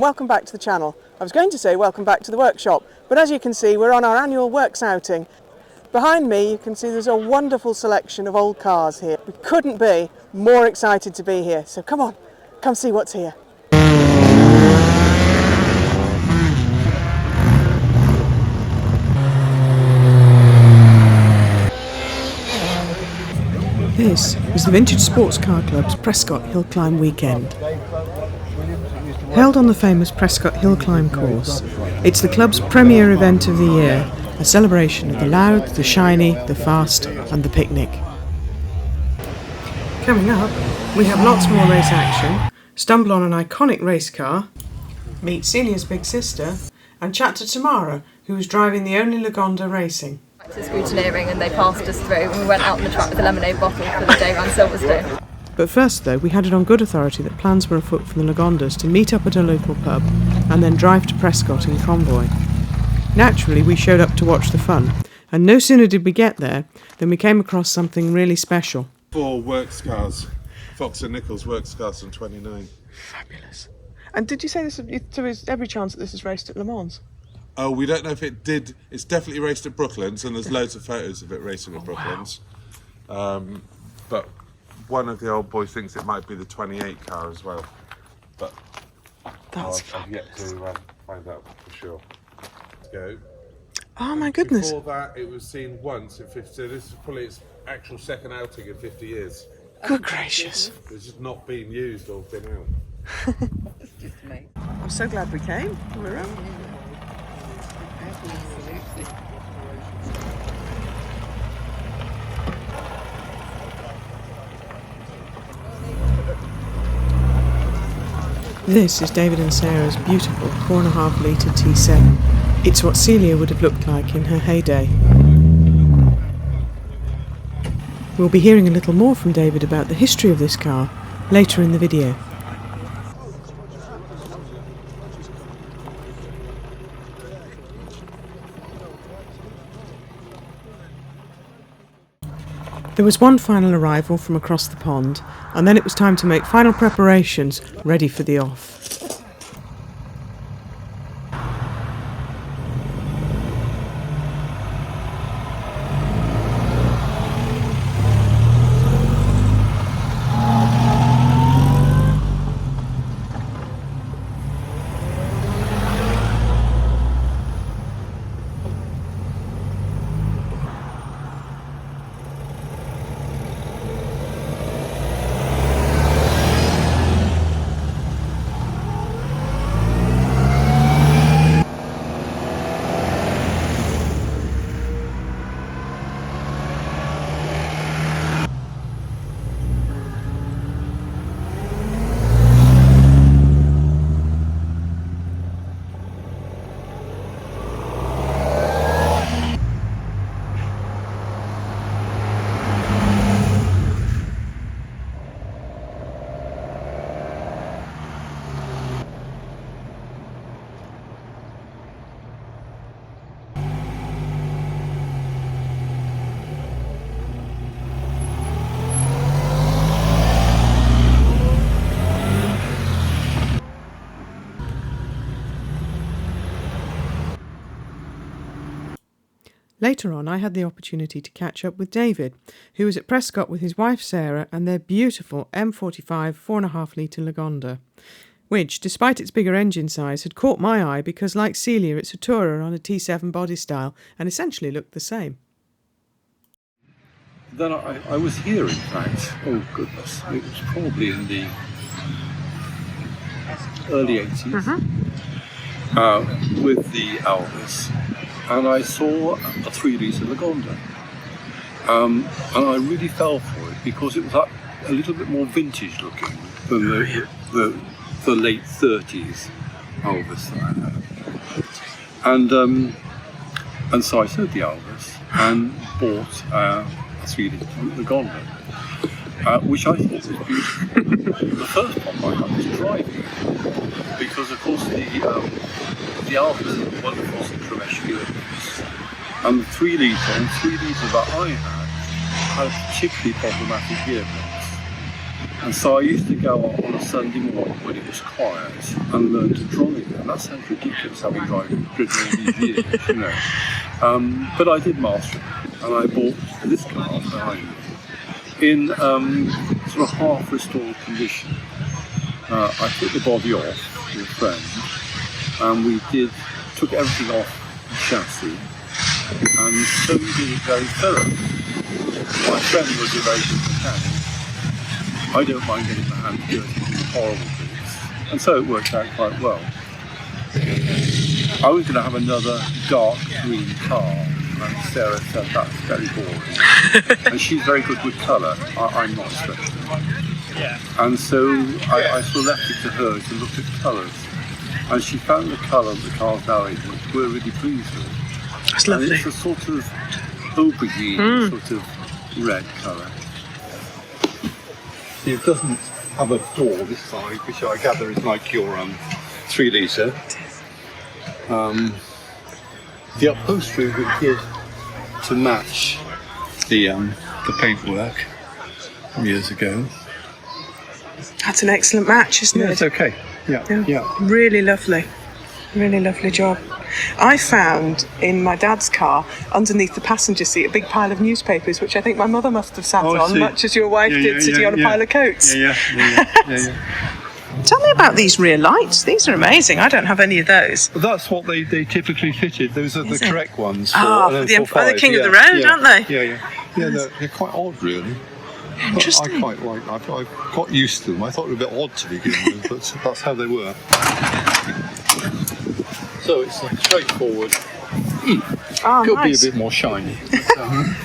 Welcome back to the channel. I was going to say welcome back to the workshop, but as you can see we're on our annual works outing. Behind me you can see there's a wonderful selection of old cars here. We couldn't be more excited to be here, so come on, come see what's here. This is the Vintage Sports Car Club's Prescott Hill Climb weekend. Held on the famous Prescott Hill Climb course, it's the club's premier event of the year, a celebration of the loud, the shiny, the fast and the picnic. Coming up, we have lots more race action, stumble on an iconic race car, meet Celia's big sister and chat to Tamara, who was driving the only Lagonda racing. To scrutineering and they passed us through and we went out on the track with a lemonade bottle for the day around Silverstone. But first though, we had it on good authority that plans were afoot for the Lagondas to meet up at a local pub and then drive to Prescott in convoy. Naturally we showed up to watch the fun, and no sooner did we get there than we came across something really special. 4 works cars, Fox and Nichols works cars from 29. Fabulous. And did you say this, so is every chance that this is raced at Le Mans? Oh, we don't know if it did. It's definitely raced at Brooklands, and there's loads of photos of it racing at Brooklands. Wow. But one of the old boys thinks it might be the 28 car as well. But that's I've yet to find out for sure. Let's go. Oh my goodness. Before that, it was seen once in 50. So this is probably its actual second outing in 50 years. Good gracious. It's just not been used or been out. It's just me. I'm so glad we came. We're around. This is David and Sarah's beautiful 4.5 litre T7. It's what Celia would have looked like in her heyday. We'll be hearing a little more from David about the history of this car later in the video. There was one final arrival from across the pond, and then it was time to make final preparations ready for the off. Later on, I had the opportunity to catch up with David, who was at Prescott with his wife Sarah and their beautiful M45 4.5 litre Lagonda, which, despite its bigger engine size, had caught my eye because, like Celia, it's a tourer on a T7 body style and essentially looked the same. Then I was here, in fact. Oh goodness, it was probably in the early 80s with the Alvis. And I saw a 3 litre Lagonda, and I really fell for it because it was a little bit more vintage looking than the late 30s Alvis that I had. And so I sold the Alvis and bought a 3 litre Lagonda, which I thought was beautiful. The first problem I had was driving, because of course the Alvis is wonderful from experience, and the 3 litre that I had a particularly problematic gearbox. And so I used to go on a Sunday morning when it was quiet and learn to drive. And that sounds ridiculous, having driven all these years, you know. But I did master it, and I bought this car behind me in sort of half restored condition. I took the body off with a friend, and we took everything off the chassis, and so we did it very thoroughly. My friend was a very good mechanic. I don't mind getting my hands dirty with horrible bits, and so it worked out quite well. I was going to have another dark green car, and Sarah said that's very boring. And she's very good with colour. I'm not especially. And so I sort of left it to her to look at colours. And she found the colour of the cars now in, which we're really pleased with. That's lovely. And it's a sort of aubergine, sort of red colour. It doesn't have a door this side, which I gather is like your 3 litre. The upholstery we did to match the paintwork from years ago. That's an excellent match, isn't Yeah, it? it's okay. Yeah. Really lovely. Really lovely job. I found in my dad's car, underneath the passenger seat, a big pile of newspapers, which I think my mother must have sat Oh, I on, see. much as your wife did sitting on a pile of coats. Yeah. Tell me about these rear lights. These are amazing. I don't have any of those. That's what they typically fitted. Those are the correct ones. For the king of the road, aren't they? Yeah, they're quite odd, really. Interesting. I quite like. I've got used to them. I thought they were a bit odd to begin with, but that's how they were. So it's straightforward. Could be a bit more shiny.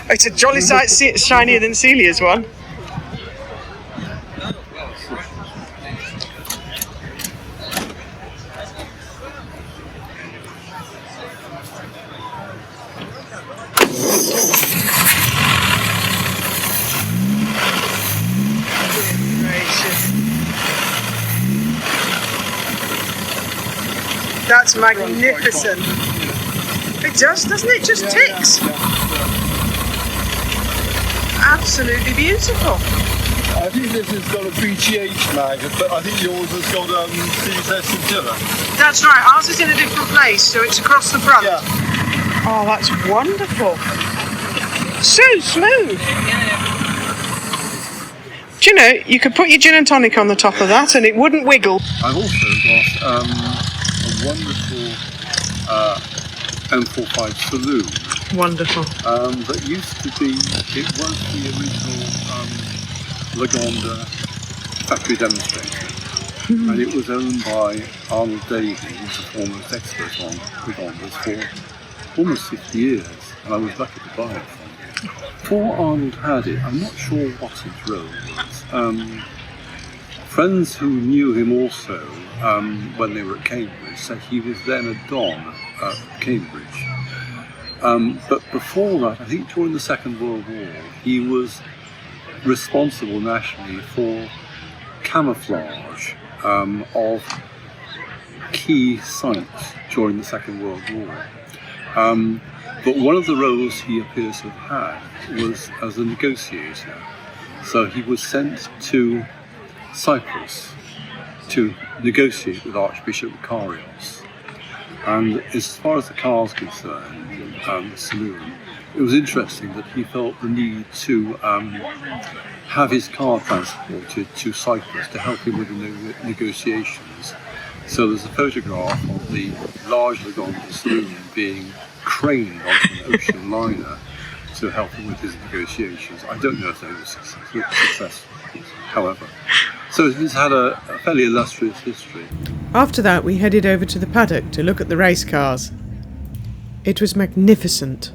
It's a jolly sight shinier than Celia's one. That's magnificent. It does, doesn't it? Just ticks. Absolutely beautiful. I think this has got a BGH mag, but I think yours has got CSS scintilla. That's right. Ours is in a different place, so it's across the front. Yeah. Oh, that's wonderful. So smooth. Do you know, you could put your gin and tonic on the top of that and it wouldn't wiggle. I've also got a wonderful M45 saloon. Wonderful. That used to be, it was the original Lagonda factory demonstrator. And it was owned by Arnold Davey, who's the foremost expert on Lagondas for almost 50 years. And I was lucky to buy it from him. Before Arnold had it, I'm not sure what his role was. Friends who knew him also, when they were at Cambridge, said he was then a don at Cambridge. But before that, I think during the Second World War, he was responsible nationally for camouflage of key sites during the Second World War. But one of the roles he appears to have had was as a negotiator. So he was sent to Cyprus to negotiate with Archbishop Makarios. And as far as the car's concerned, the saloon, it was interesting that he felt the need to have his car transported to Cyprus to help him with the negotiations. So there's a photograph of the large Lagonda saloon being craned onto an ocean liner to help him with his negotiations. I don't know if they were successful, however. So it's had a fairly illustrious history. After that, we headed over to the paddock to look at the race cars. It was magnificent.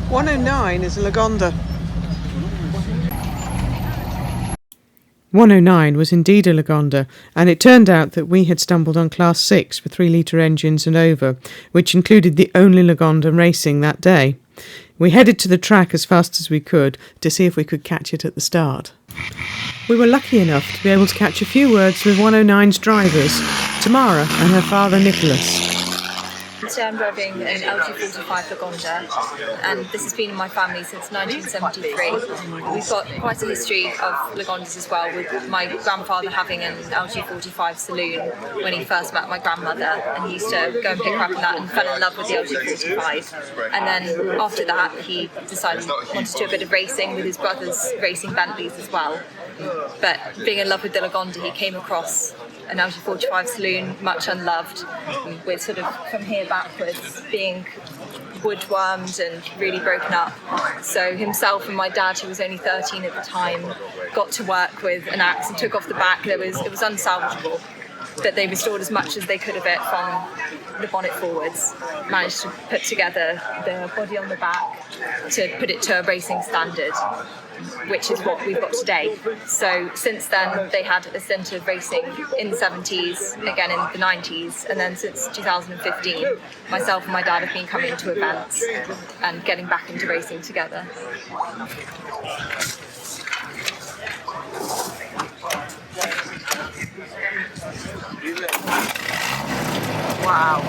109 is a Lagonda. 109 was indeed a Lagonda, and it turned out that we had stumbled on Class 6 for 3-litre engines and over, which included the only Lagonda racing that day. We headed to the track as fast as we could to see if we could catch it at the start. We were lucky enough to be able to catch a few words with 109's drivers, Tamara and her father Nicholas. Today I'm driving an LG45 Lagonda, and this has been in my family since 1973. We've got quite a history of Lagondas as well, with my grandfather having an LG45 saloon when he first met my grandmother, and he used to go and pick her up in that and fell in love with the LG45. And then after that he decided he wanted to do a bit of racing with his brothers racing Bentleys as well. But being in love with the Lagonda, he came across an LG45 saloon, much unloved, with sort of from here backwards being woodwormed and really broken up. So himself and my dad, who was only 13 at the time, got to work with an axe and took off the back. It was unsalvageable, but they restored as much as they could of it from the bonnet forwards, managed to put together the body on the back to put it to a racing standard, which is what we've got today. So since then they had a stint of racing in the 70s, again in the 90s, and then since 2015 myself and my dad have been coming to events and getting back into racing together. Wow.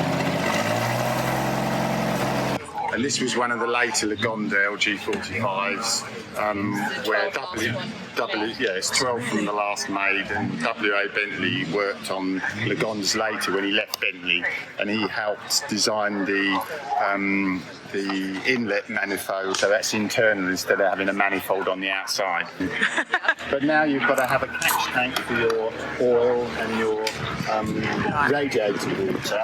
And this was one of the later Lagonda LG45s, where it's 12 from the last made, and W.A. Bentley worked on Lagondas later when he left Bentley, and he helped design the inlet manifold, so that's internal instead of having a manifold on the outside. But now you've got to have a catch tank for your oil and your radiator water.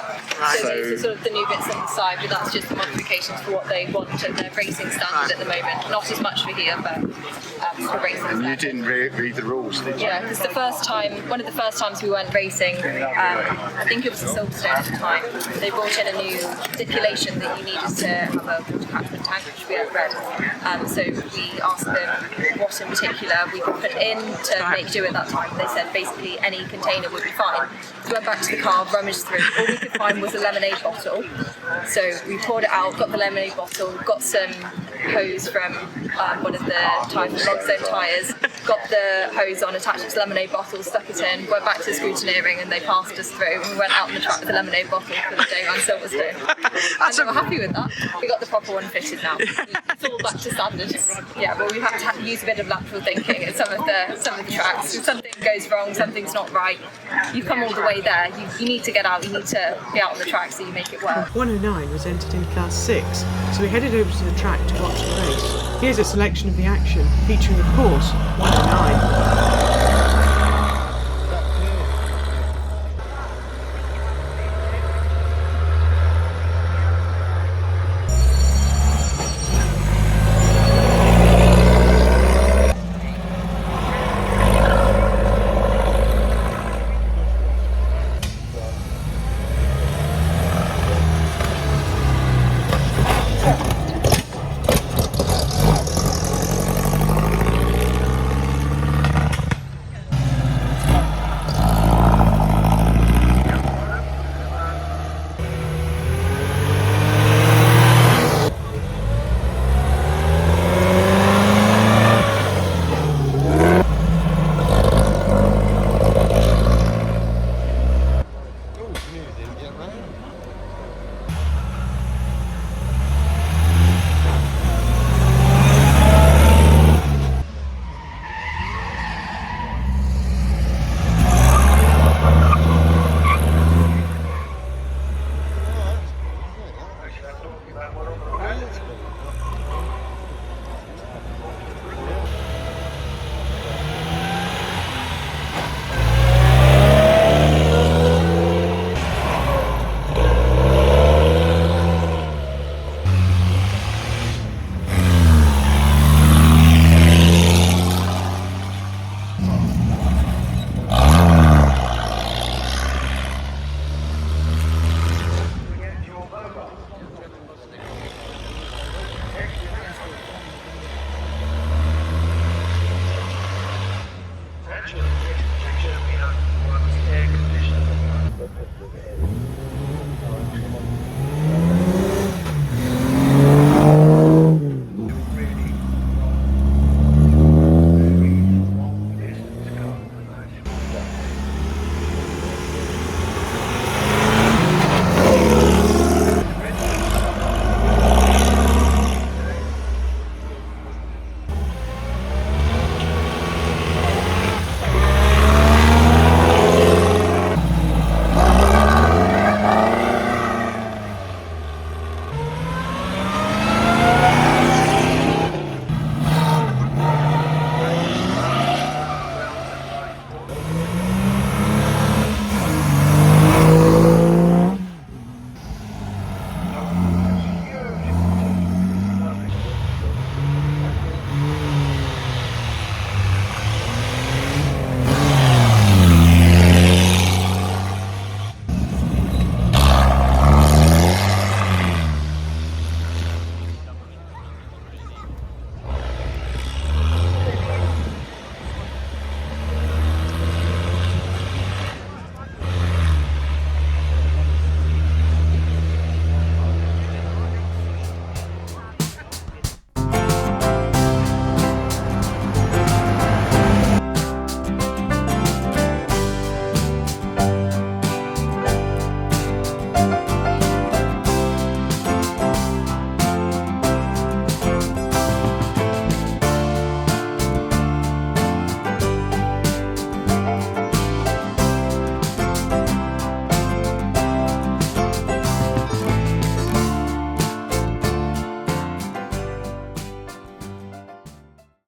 So those are sort of the new bits on the side, but that's just the modifications for what they want at their racing standard at the moment. Not as much for here, but for racing. And you didn't read the rules, did you? Yeah, because one of the first times we went racing, I think it was at Silverstone at the time, they brought in a new stipulation that you needed to have a water catchment tank, which we had read. So we asked them what in particular we could put in to make do at that time. They said basically any container would be fine. So we went back to the car, rummaged through. All we could find was a lemonade bottle. So we poured it out, got the lemonade bottle, got some hose from one of the Logstone tyres, got the hose on, attached it to the lemonade bottle, stuck it in, went back to the scrutineering, and they passed us through. And we went out on the track with the lemonade bottle for the day around Silverstone. And they were happy with that. We got the proper one fitted now. It's all back to standards. Yeah, well, we've had to use a bit of lateral thinking at some of the tracks. If something goes wrong, something's not right, you come all the way there. You need to get out. You need to be out on the track so you make it work. 109 was entered in Class 6, so we headed over to the track to watch the race. Here's a selection of the action, featuring, of course, 109.